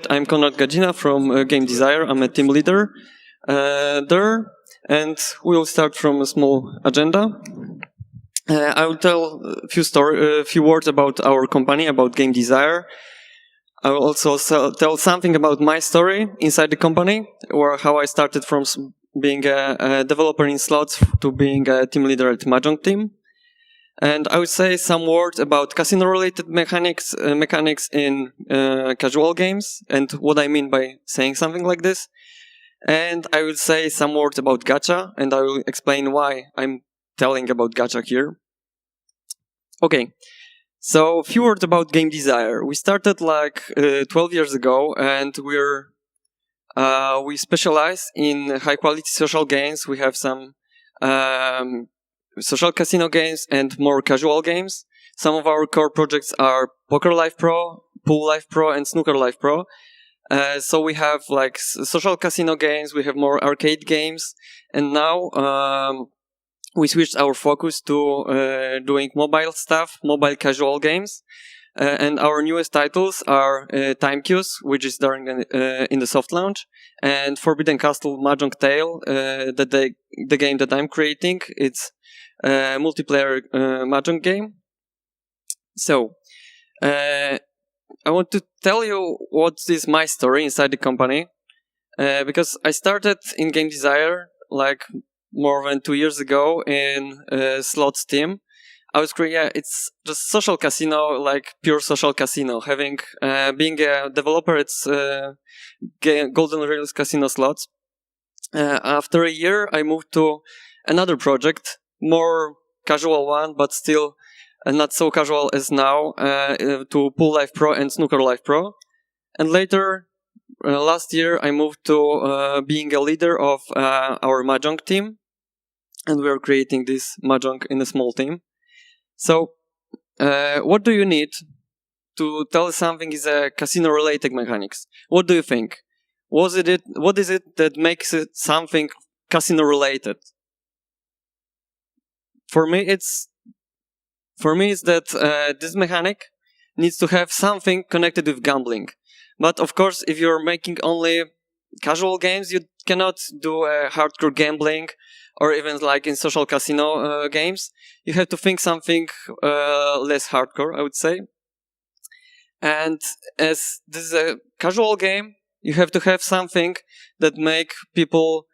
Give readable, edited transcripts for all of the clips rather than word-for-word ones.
I'm Konrad Gadzina from GameDesire. I'm a team leader there, and we will start from a small agenda. I will tell a few words about our company, about GameDesire. I will also tell something about my story inside the company, or how I started from being a developer in slots to being a team leader at Mahjong team. And I would say some words about casino-related mechanics in casual games, and what I mean by saying something like this. And I will say some words about Gacha, and I will explain why I'm telling about Gacha here. Okay, so a few words about GameDesire. We started like 12 years ago, and we specialize in high-quality social games. We have some social casino games and more casual games. Some of our core projects are Poker Life Pro, Pool Life Pro, and Snooker Life Pro. So we have like social casino games, we have more arcade games, and now we switched our focus to doing mobile stuff, mobile casual games. And our newest titles are Time Queues, which is in the soft launch, and Forbidden Castle Mahjong Tale, the game that I'm creating. It's a multiplayer Mahjong game. So, I want to tell you what is my story inside the company, because I started in GameDesire like more than 2 years ago in slots team. It's just social casino, like pure social casino. Being a developer, it's Golden Rails Casino Slots. After a year, I moved to another project, more casual one, but still not so casual as now, to Pool Life Pro and Snooker Life Pro. And later, last year, I moved to being a leader of our Mahjong team. And we are creating this Mahjong in a small team. So, what do you need to tell something is a casino-related mechanics? What do you think? What is it that makes it something casino-related? For me, it's that this mechanic needs to have something connected with gambling. But of course, if you're making only casual games, you cannot do hardcore gambling, or even like in social casino games. You have to think something less hardcore, I would say. And as this is a casual game, you have to have something that make people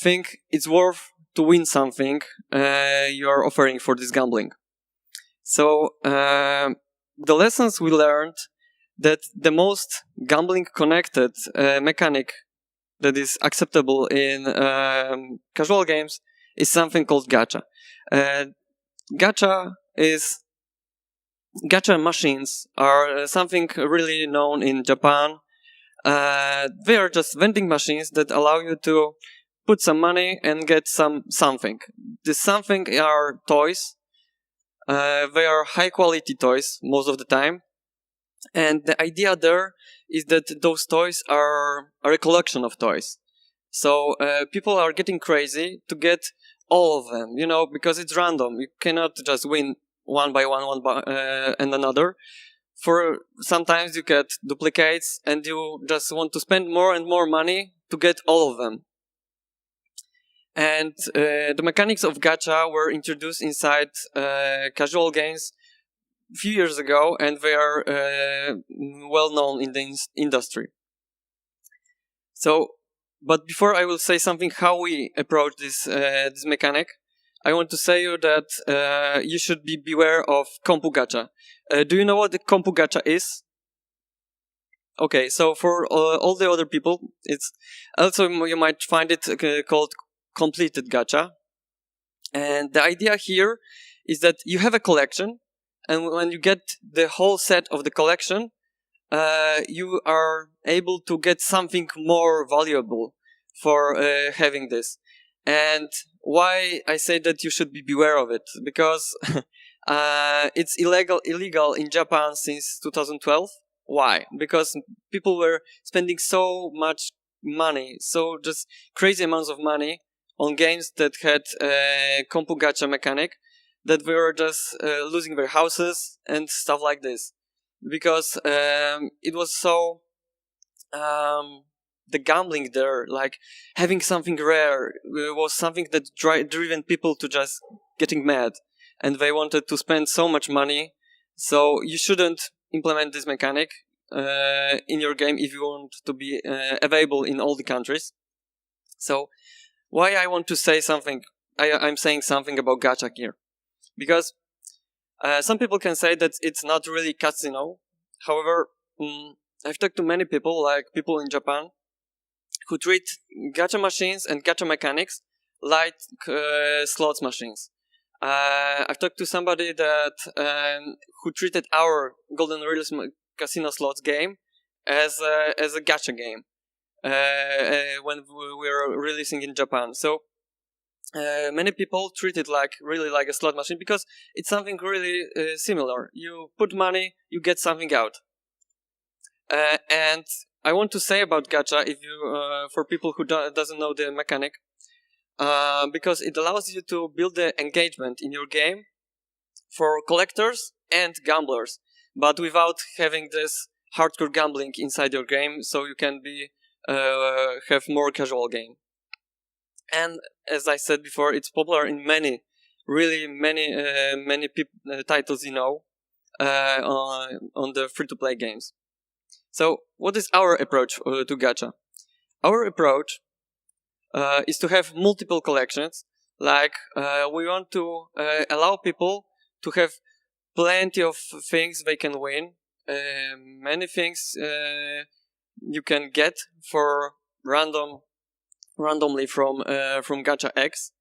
think it's worth to win something you are offering for this gambling. So the lessons we learned that the most gambling connected mechanic that is acceptable in casual games is something called Gacha. Gacha machines are something really known in Japan. They are just vending machines that allow you to put some money and get something. This something are toys. They are high quality toys most of the time. And the idea there is that those toys are a collection of toys. So people are getting crazy to get all of them, because it's random. You cannot just win one by one and another. For sometimes you get duplicates and you just want to spend more and more money to get all of them. And the mechanics of Gacha were introduced inside casual games a few years ago, and they are well known in the industry. So, but before I will say something how we approach this mechanic, I want to say you that you should beware of Kompu Gacha. Do you know what the Kompu Gacha is? Okay, so for all the other people, it's also you might find it called completed Gacha. And the idea here is that you have a collection, and when you get the whole set of the collection, you are able to get something more valuable for having this. And why I say that you should beware of it? Because it's illegal in Japan since 2012. Why? Because people were spending so much money, so just crazy amounts of money on games that had a Kompu Gacha mechanic, that we were just losing their houses and stuff like this. Because it was so the gambling there, like having something rare, was something that driven people to just getting mad, and they wanted to spend so much money. So you shouldn't implement this mechanic in your game if you want to be available in all the countries. So why I want to say something, I'm saying something about gacha here, because some people can say that it's not really casino. However, I've talked to many people, like people in Japan, who treat gacha machines and gacha mechanics like slots machines. I've talked to somebody that who treated our Golden Reels Casino Slots game as a gacha game when we were releasing in Japan. So many people treat it really like a slot machine, because it's something really similar. You put money, you get something out. And I want to say about gacha, if you for people who doesn't know the mechanic, because it allows you to build the engagement in your game for collectors and gamblers, but without having this hardcore gambling inside your game, so you can be have more casual game. And as I said before, it's popular in many titles, on the free-to-play games. So what is our approach to gacha? Our approach is to have multiple collections. Like we want to allow people to have plenty of things they can win. Many things you can get for randomly from Gacha X,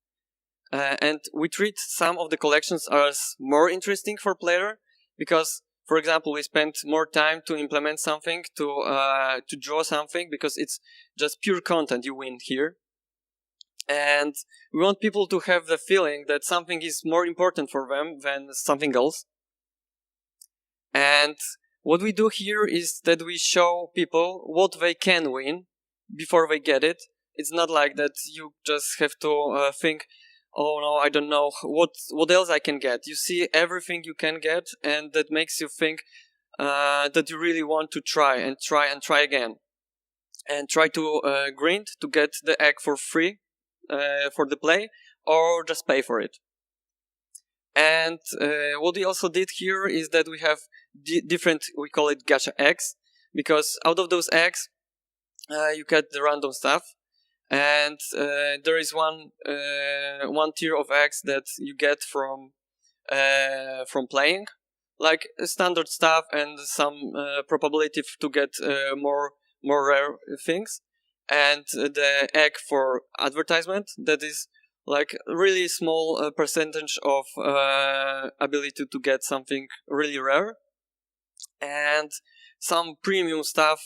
and we treat some of the collections as more interesting for player, because, for example, we spend more time to implement something, to draw something, because it's just pure content you win here. And we want people to have the feeling that something is more important for them than something else. And what we do here is that we show people what they can win before they get it. It's not like that you just have to think, oh no, I don't know, what else I can get. You see everything you can get, and that makes you think that you really want to try and try again. And try to grind to get the egg for free for the play, or just pay for it. And what we also did here is that we have different, we call it gacha eggs, because out of those eggs you get the random stuff, and there is one tier of eggs that you get from playing, like standard stuff and some probability to get more rare things, and the egg for advertisement, that is like really small percentage of ability to get something really rare, and some premium stuff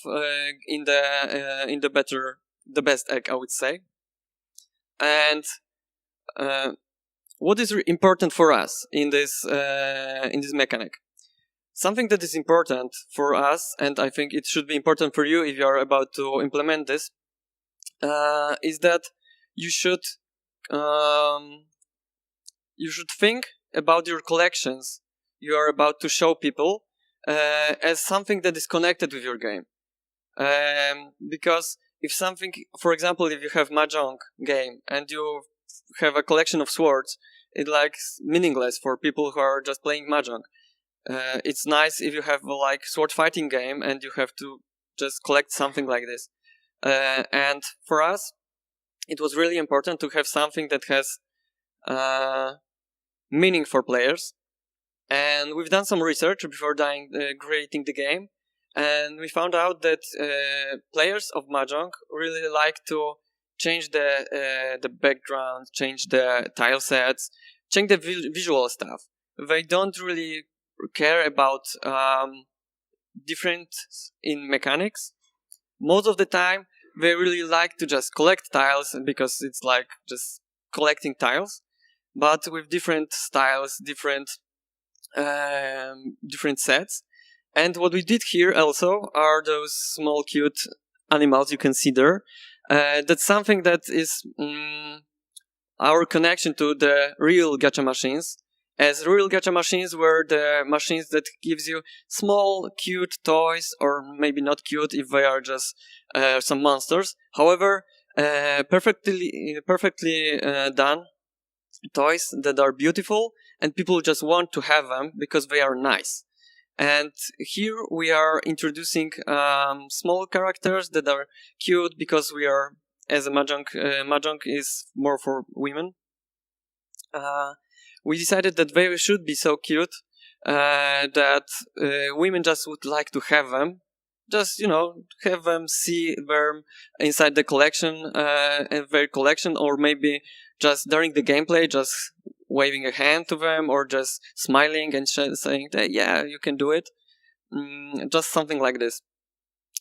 in the best egg, I would say. And what is important for us in this mechanic? Something that is important for us, and I think it should be important for you if you are about to implement this, is that you should think about your collections you are about to show people as something that is connected with your game. Because if something, for example, if you have Mahjong game and you have a collection of swords, it's like meaningless for people who are just playing Mahjong. It's nice if you have like sword fighting game and you have to just collect something like this. And for us, it was really important to have something that has meaning for players. And we've done some research before creating the game, and we found out that players of Mahjong really like to change the background, change the tile sets, change the visual stuff. They don't really care about different in mechanics. Most of the time, they really like to just collect tiles, because it's like just collecting tiles, but with different styles, different sets. And what we did here also are those small cute animals you can see there. That's something that is our connection to the real gacha machines, as real gacha machines were the machines that gives you small, cute toys, or maybe not cute if they are just some monsters. However, perfectly done toys that are beautiful, and people just want to have them because they are nice. And here we are introducing small characters that are cute because we are, as a mahjong is more for women. We decided that they should be so cute that women just would like to have them. Just, have them see them inside the collection, their collection, or maybe just during the gameplay, just waving a hand to them, or just smiling and saying that, yeah, you can do it. Just something like this.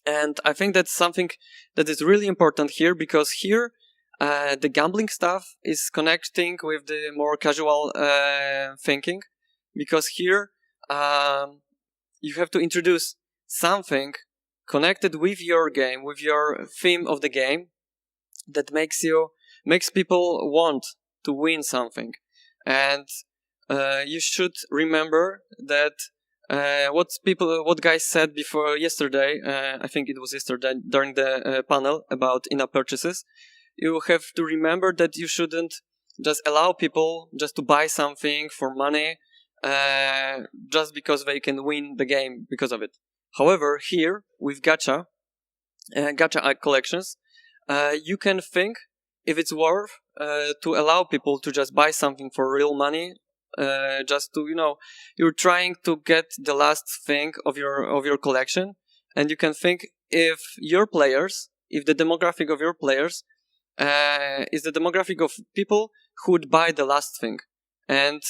And I think that's something that is really important here, because here the gambling stuff is connecting with the more casual thinking, because here you have to introduce something connected with your game, with your theme of the game, that makes people want to win something. And you should remember that what guys said before yesterday, I think it was yesterday during the panel about in-app purchases. You have to remember that you shouldn't just allow people just to buy something for money just because they can win the game because of it. However, here with gacha collections, you can think if it's worth to allow people to just buy something for real money, just to, you're trying to get the last thing of your collection, and you can think if the demographic of your players is the demographic of people who would buy the last thing. And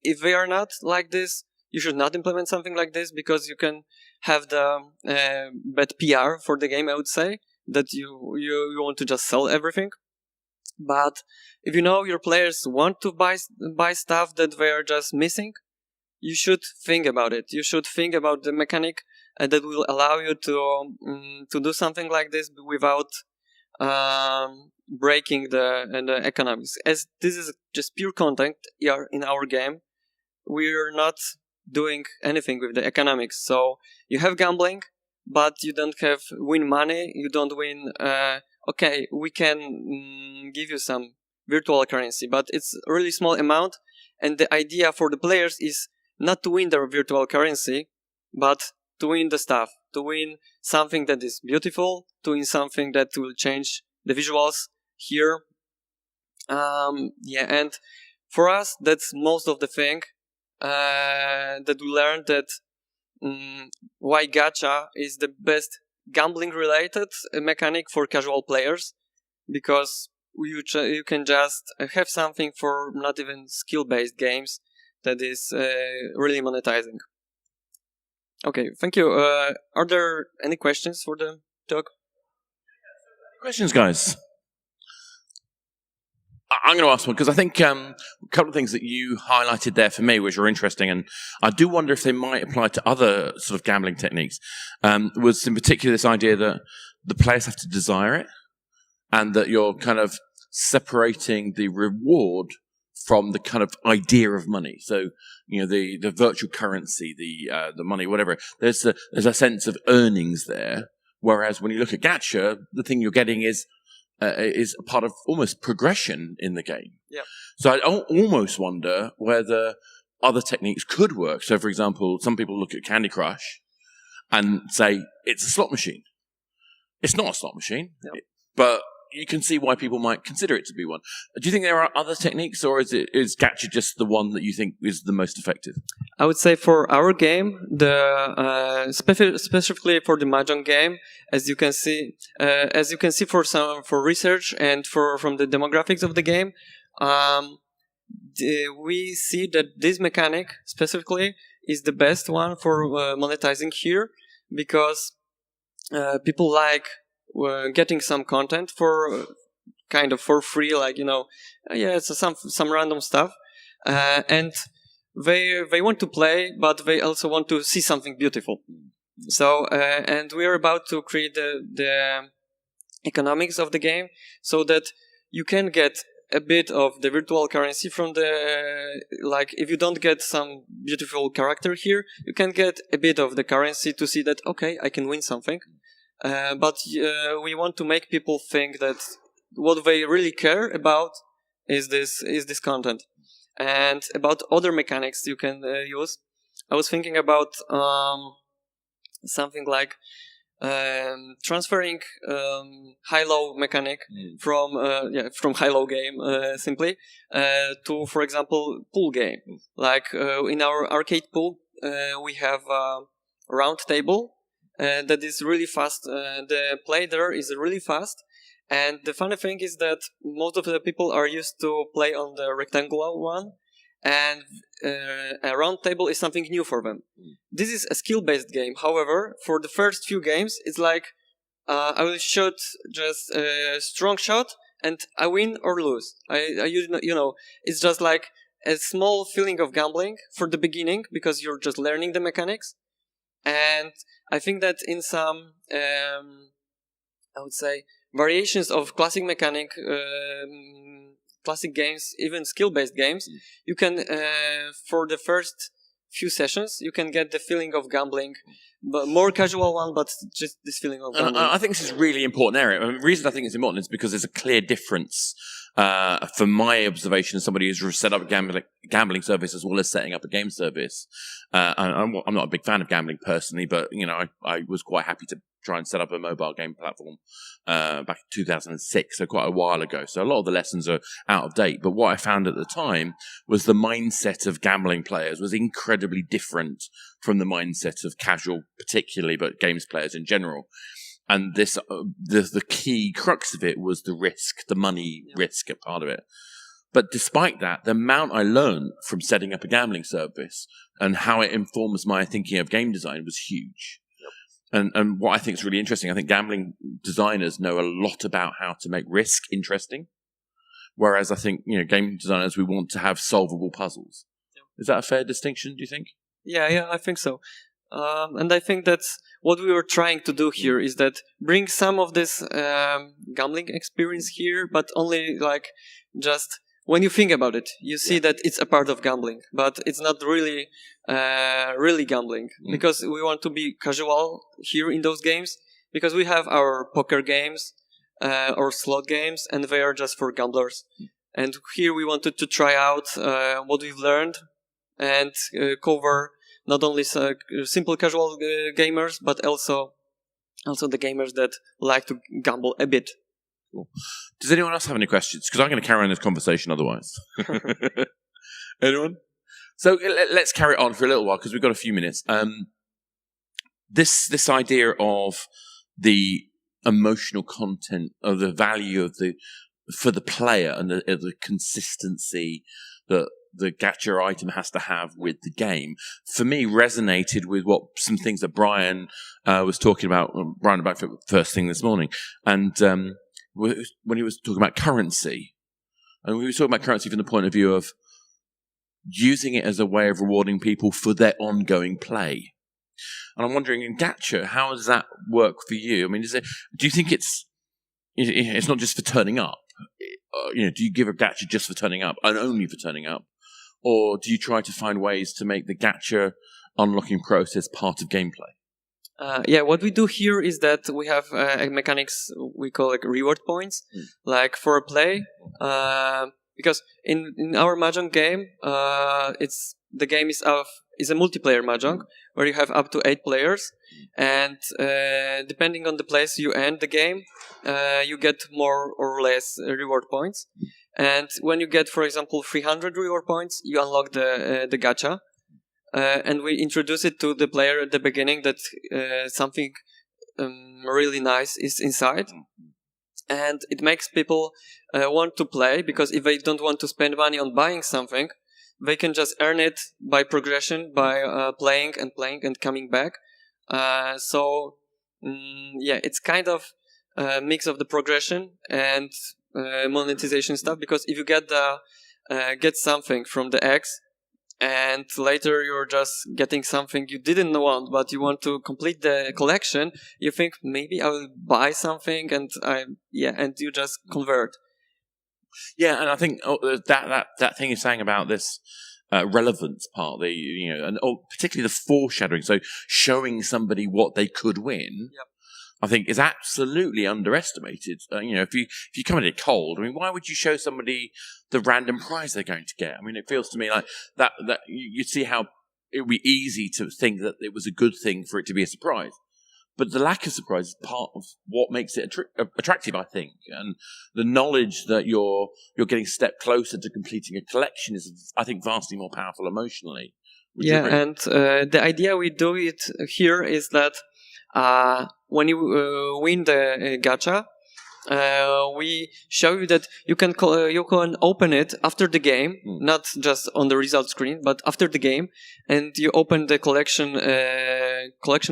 if they are not like this, you should not implement something like this, because you can have the bad PR for the game, I would say, that you want to just sell everything. But if your players want to buy stuff that they are just missing, you should think about it. You should think about the mechanic that will allow you to do something like this without breaking the economics. As this is just pure content here in our game, we're not doing anything with the economics. So you have gambling, but you don't have win money. You don't win. Okay, we can give you some virtual currency, but it's a really small amount. And the idea for the players is not to win their virtual currency, but to win the stuff, to win something that is beautiful, to win something that will change the visuals here. And for us, that's most of the thing that we learned, that why gacha is the best gambling related mechanic for casual players, because you can just have something for not even skill based games that is really monetizing. Okay, thank you. Are there any questions for the talk? Questions, guys? I'm going to ask one, because I think a couple of things that you highlighted there for me, which are interesting, and I do wonder if they might apply to other sort of gambling techniques, was in particular this idea that the players have to desire it, and that you're kind of separating the reward from the kind of idea of money. So, the virtual currency, the money, whatever. There's a sense of earnings there. Whereas when you look at gacha, the thing you're getting is a part of almost progression in the game. Yeah. So I almost wonder whether other techniques could work. So, for example, some people look at Candy Crush and say it's a slot machine. It's not a slot machine, but you can see why people might consider it to be one. Do you think there are other techniques, or is gacha just the one that you think is the most effective? I would say for our game, specifically for the mahjong game, as you can see for research and from the demographics of the game, we see that this mechanic specifically is the best one for monetizing here, because people like getting some content for kind of for free, like it's some random stuff, and they want to play, but they also want to see something beautiful. So and we are about to create the economics of the game so that you can get a bit of the virtual currency from the, like, if you don't get some beautiful character here, you can get a bit of the currency to see that, okay, I can win something. But we want to make people think that what they really care about is this content. And about other mechanics you can use, I was thinking about something like transferring high-low mechanic from high-low game simply to, for example, pool game. Like in our arcade pool, we have a round table that is really fast. The play there is really fast. And the funny thing is that most of the people are used to play on the rectangular one, and a round table is something new for them. This is a skill-based game. However, for the first few games, it's like I will shoot just a strong shot, and I win or lose. It's just like a small feeling of gambling for the beginning because you're just learning the mechanics. And I think that in some, I would say, variations of classic mechanic, classic games, even skill-based games, you can, for the first few sessions, you can get the feeling of gambling, but more casual one, but just this feeling of gambling. I think this is a really important area. The reason I think it's important is because there's a clear difference from my observation as somebody who's set up a gambling service as well as setting up a game service. I'm not a big fan of gambling personally, but I was quite happy to try and set up a mobile game platform back in 2006, so quite a while ago. So a lot of the lessons are out of date. But what I found at the time was the mindset of gambling players was incredibly different from the mindset of casual, particularly, but games players in general. And this, the key crux of it was the risk, the money risk part of it. But despite that, the amount I learned from setting up a gambling service and how it informs my thinking of game design was huge. And what I think is really interesting, I think gambling designers know a lot about how to make risk interesting. Whereas I think, game designers, we want to have solvable puzzles. Is that a fair distinction, do you think? Yeah, I think so. And I think that's what we were trying to do here, is that bring some of this gambling experience here, but only like just when you think about it, you see that it's a part of gambling, but it's not really gambling, because we want to be casual here in those games, because we have our poker games or slot games, and they are just for gamblers. And here we wanted to try out what we've learned and cover not only simple casual gamers, but also the gamers that like to gamble a bit. Cool. Does anyone else have any questions? Because I'm going to carry on this conversation otherwise. Anyone? So let's carry it on for a little while because we've got a few minutes. This idea of the emotional content, of the value of for the player and the consistency that the gacha item has to have with the game, for me, resonated with some things that Brian was talking about. Brian about first thing this morning, and when he was talking about currency, and we were talking about currency from the point of view of using it as a way of rewarding people for their ongoing play. And I'm wondering, in gacha, how does that work for you? I mean, do you think it's not just for turning up? Do you give a gacha just for turning up and only for turning up? Or do you try to find ways to make the gacha unlocking process part of gameplay? What we do here is that we have mechanics we call like reward points, like for a play. Because in our mahjong game, the game is a multiplayer mahjong where you have up to 8 players, and depending on the place you end the game, you get more or less reward points. And when you get, for example, 300 reward points, you unlock the gacha. And we introduce it to the player at the beginning that something really nice is inside. And it makes people want to play, because if they don't want to spend money on buying something, they can just earn it by progression, by playing and coming back. It's kind of a mix of the progression and monetization stuff, because if you get something from the X, and later you're just getting something you didn't want, but you want to complete the collection, you think maybe I will buy something, and you just convert. Yeah, and I think that thing you're saying about this relevance part, and particularly the foreshadowing, so showing somebody what they could win. Yep. I think is absolutely underestimated. If you come at it cold, I mean, why would you show somebody the random prize they're going to get? I mean, it feels to me like that you see how it would be easy to think that it was a good thing for it to be a surprise. But the lack of surprise is part of what makes it attractive, I think. And the knowledge that you're getting a step closer to completing a collection is, I think, vastly more powerful emotionally. Yeah, and the idea we do it here is that when you win the gacha, we show you that you can open it after the game, not just on the result screen, but after the game, and you open the collection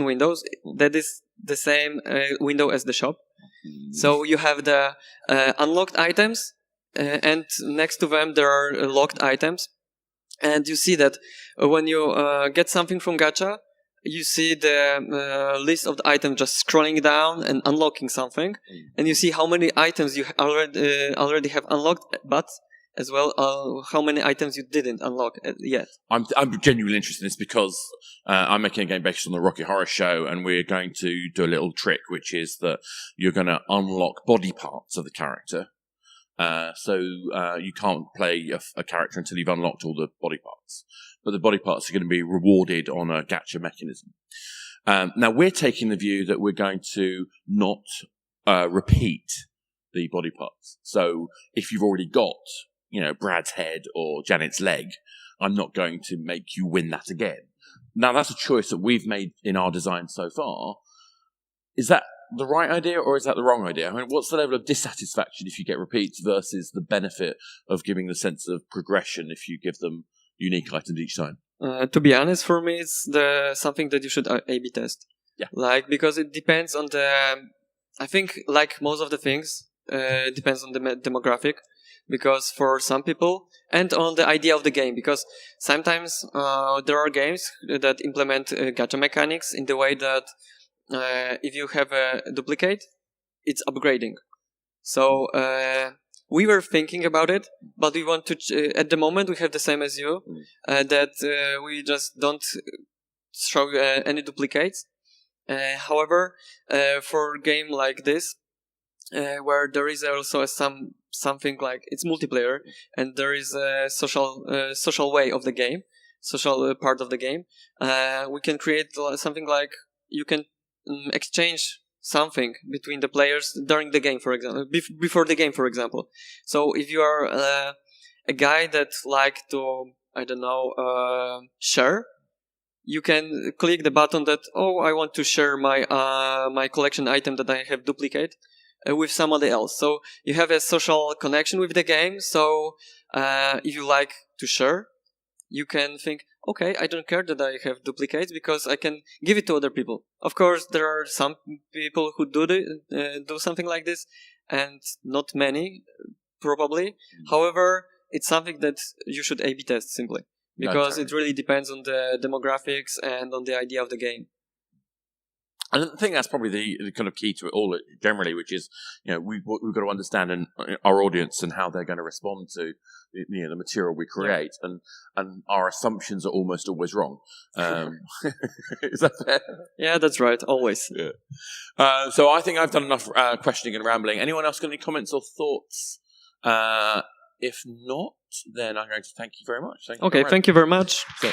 windows. That is the same window as the shop. So you have the unlocked items, and next to them there are locked items, and you see that when you get something from gacha, you see the list of the items just scrolling down and unlocking something, and you see how many items you already have unlocked, but as well how many items you didn't unlock yet. I'm genuinely interested in this because I'm making a game based on the Rocky Horror Show, and we're going to do a little trick, which is that you're going to unlock body parts of the character. So you can't play a character until you've unlocked all the body parts. But the body parts are going to be rewarded on a gacha mechanism. Now, we're taking the view that we're going to not repeat the body parts. So if you've already got, Brad's head or Janet's leg, I'm not going to make you win that again. Now, that's a choice that we've made in our design so far. Is that the right idea or is that the wrong idea? I mean, what's the level of dissatisfaction if you get repeats versus the benefit of giving the sense of progression if you give them unique items each time? To be honest, for me, it's something that you should A/B test. Yeah. Because it depends on I think, like most of the things, it depends on the demographic. Because for some people, and on the idea of the game, because sometimes there are games that implement gacha mechanics in the way that if you have a duplicate, it's upgrading. So we were thinking about it, but we want to. At the moment, we have the same as you, that we just don't show any duplicates. However, for a game like this, where there is also something like it's multiplayer, and there is a social way of the game, social part of the game, we can create something like you can exchange something between the players during the game, for example, before the game, for example. So if you are a guy that like to, I don't know, share, you can click the button that, I want to share my my collection item that I have duplicate with somebody else. So you have a social connection with the game. So if you like to share, you can think, okay, I don't care that I have duplicates because I can give it to other people. Of course, there are some people who do something like this, and not many, probably. However, it's something that you should A/B test simply, because it really depends on the demographics and on the idea of the game. And I think that's probably the kind of key to it all generally, which is, we've got to understand our audience and how they're going to respond to the material we create, and our assumptions are almost always wrong. Is that fair? Yeah, that's right. Always. Yeah. So I think I've done enough questioning and rambling. Anyone else got any comments or thoughts? If not, then I'm going to thank you very much. Thank you very much. So,